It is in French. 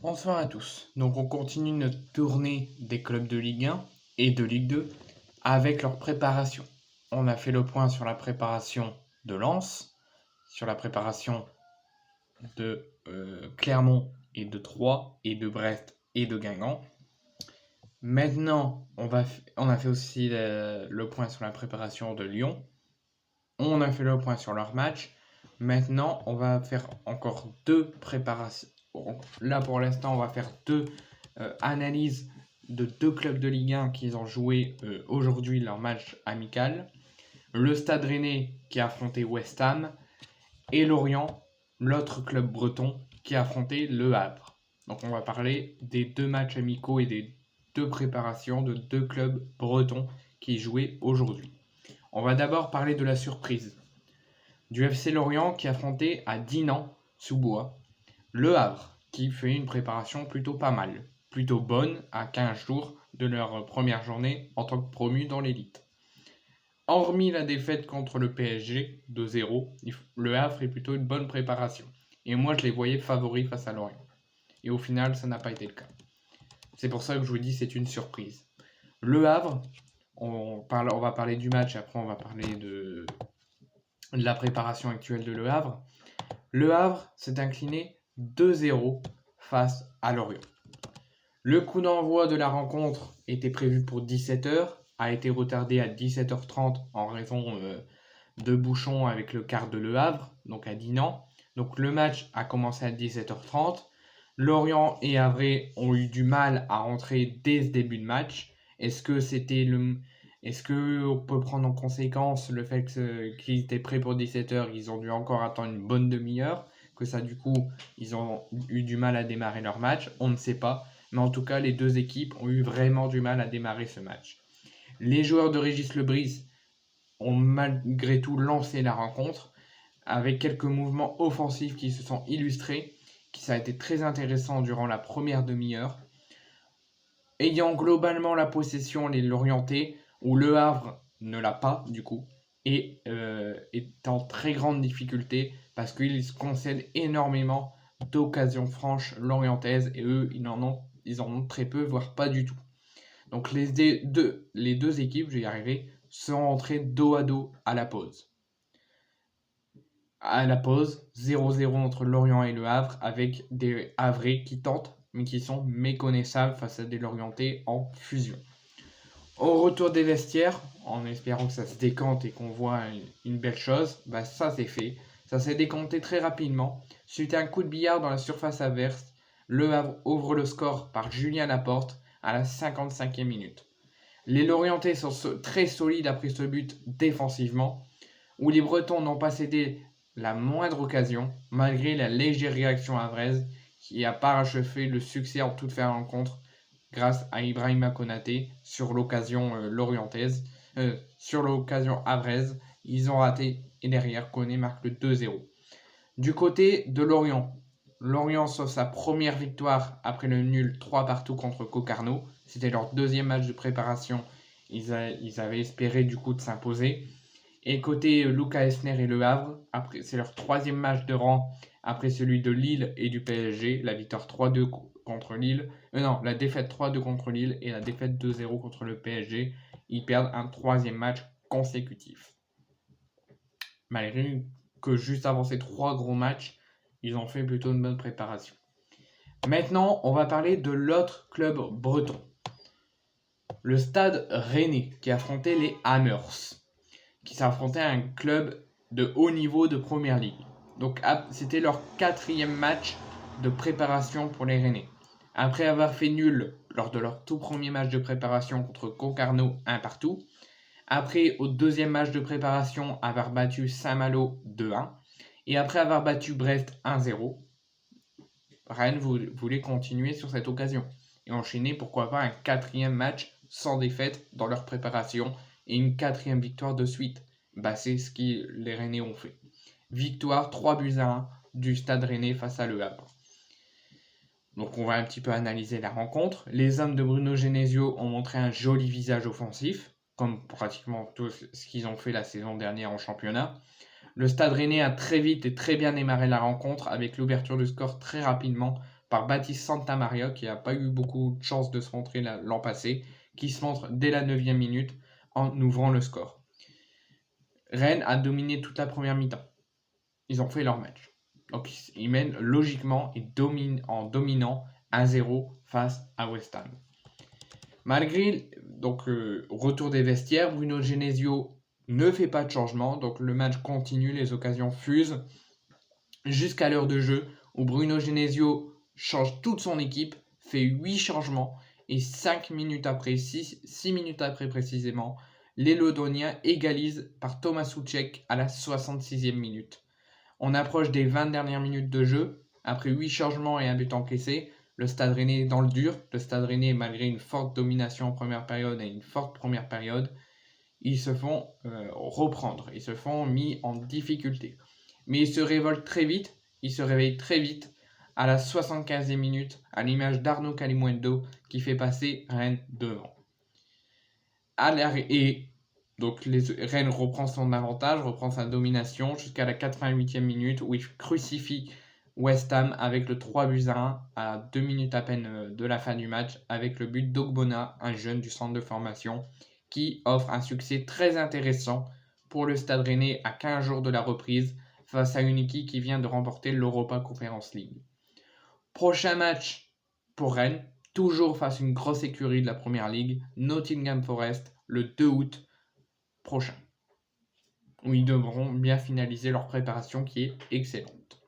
Bonsoir à tous. Donc on continue notre tournée des clubs de Ligue 1 et de Ligue 2 avec leur préparation. On a fait le point sur la préparation de Lens, sur la préparation de Clermont et de Troyes et de Brest et de Guingamp. Maintenant, on a fait aussi le point sur la préparation de Lyon. On a fait le point sur leur match. Maintenant, on va faire encore deux préparations. Là, pour l'instant, on va faire deux analyses de deux clubs de Ligue 1 qui ont joué aujourd'hui leur match amical. Le Stade Rennais qui a affronté West Ham et Lorient, l'autre club breton, qui a affronté Le Havre. Donc on va parler des deux matchs amicaux et des deux préparations de deux clubs bretons qui jouaient aujourd'hui. On va d'abord parler de la surprise du FC Lorient qui affrontait à Dinan-sous-Bois Le Havre, qui fait une préparation plutôt pas mal, plutôt bonne à 15 jours de leur première journée en tant que promu dans l'élite. Hormis la défaite contre le PSG 2-0, Le Havre est plutôt une bonne préparation. Et moi, je les voyais favoris face à Lorient. Et au final, ça n'a pas été le cas. C'est pour ça que je vous dis c'est une surprise. Le Havre, on va parler du match, après on va parler de la préparation actuelle de Le Havre. Le Havre s'est incliné 2-0 face à Lorient. Le coup d'envoi de la rencontre était prévu pour 17h, a été retardé à 17h30 en raison de bouchons avec le quart de Le Havre, donc à Dinan. Donc le match a commencé à 17h30. Lorient et Havre ont eu du mal à rentrer dès ce début de match. Est-ce qu'on peut prendre en conséquence le fait qu'ils étaient prêts pour 17h, ils ont dû encore attendre une bonne demi-heure, que ça du coup ils ont eu du mal à démarrer leur match? On ne sait pas. Mais en tout cas, les deux équipes ont eu vraiment du mal à démarrer ce match. Les joueurs de Régis Lebris ont malgré tout lancé la rencontre avec quelques mouvements offensifs qui se sont illustrés, ça a été très intéressant durant la première demi-heure. Ayant globalement la possession, les Lorientais, où Le Havre ne l'a pas du coup, et est en très grande difficulté parce qu'ils concèdent énormément d'occasions franches lorientaises et eux, ils en ont très peu, voire pas du tout. Donc les deux équipes, je vais y arriver, sont entrées dos à dos à la pause. À la pause, 0-0 entre Lorient et Le Havre, avec des Havrais qui tentent, mais qui sont méconnaissables face à des Lorientais en fusion. Au retour des vestiaires, en espérant que ça se décante et qu'on voit une belle chose, ça c'est fait. Ça s'est décanté très rapidement. Suite à un coup de billard dans la surface adverse, Le Havre ouvre le score par Julien Laporte à la 55e minute. Les Lorientais sont très solides après ce but défensivement, où les Bretons n'ont pas cédé la moindre occasion, malgré la légère réaction havraise qui a parachevé le succès en toute fin de rencontre grâce à Ibrahima Konaté sur l'occasion lorientaise. Sur l'occasion havraise, ils ont raté et derrière Koné marque le 2-0. Du côté de Lorient, Lorient sauve sa première victoire après le nul 3-3 contre Concarneau. C'était leur deuxième match de préparation. Ils avaient espéré du coup de s'imposer. Et côté Lucas Esner et Le Havre, c'est leur troisième match de rang après celui de Lille et du PSG. La victoire 3-2 contre Lille. La défaite 3-2 contre Lille et la défaite 2-0 contre le PSG. Ils perdent un troisième match consécutif. Malgré que juste avant ces trois gros matchs, ils ont fait plutôt une bonne préparation. Maintenant, on va parler de l'autre club breton. Le Stade Rennais qui affrontait les Hammers, qui s'affrontait à un club de haut niveau de Première Ligue. Donc c'était leur quatrième match de préparation pour les Rennais. Après avoir fait nul lors de leur tout premier match de préparation contre Concarneau 1-1, après au deuxième match de préparation avoir battu Saint-Malo 2-1, et après avoir battu Brest 1-0, Rennes voulait continuer sur cette occasion et enchaîner pourquoi pas un quatrième match sans défaite dans leur préparation et une quatrième victoire de suite. C'est ce que les Rennais ont fait. Victoire 3-1 du Stade Rennais face à Le Havre. Donc on va un petit peu analyser la rencontre. Les hommes de Bruno Genesio ont montré un joli visage offensif, comme pratiquement tout ce qu'ils ont fait la saison dernière en championnat. Le Stade Rennais a très vite et très bien démarré la rencontre avec l'ouverture du score très rapidement par Baptiste Santamaria, qui n'a pas eu beaucoup de chance de se montrer l'an passé, qui se montre dès la 9e minute en ouvrant le score. Rennes a dominé toute la première mi-temps. Ils ont fait leur match. Donc ils mènent logiquement et en dominant 1-0 face à West Ham. Malgré retour des vestiaires, Bruno Genesio ne fait pas de changement, donc le match continue, les occasions fusent jusqu'à l'heure de jeu où Bruno Genesio change toute son équipe, fait 8 changements et 6 minutes après précisément, les Londoniens égalisent par Thomas Souček à la 66e minute. On approche des 20 dernières minutes de jeu, après 8 changements et un but encaissé, le Stade Rennais est dans le dur. Le Stade Rennais, malgré une forte domination en première période et une forte première période, ils se font reprendre, ils se font mis en difficulté. Mais ils se révoltent très vite, ils se réveillent très vite à la 75e minute, à l'image d'Arnaud Calimundo qui fait passer Rennes devant. Donc Rennes reprend son avantage, reprend sa domination jusqu'à la 88e minute où il crucifie West Ham avec le 3-1 à 2 minutes à peine de la fin du match avec le but d'Ogbonna, un jeune du centre de formation qui offre un succès très intéressant pour le Stade Rennais à 15 jours de la reprise face à une équipe qui vient de remporter l'Europa Conference League. Prochain match pour Rennes, toujours face à une grosse écurie de la Première Ligue, Nottingham Forest, le 2 août prochain, où ils devront bien finaliser leur préparation qui est excellente.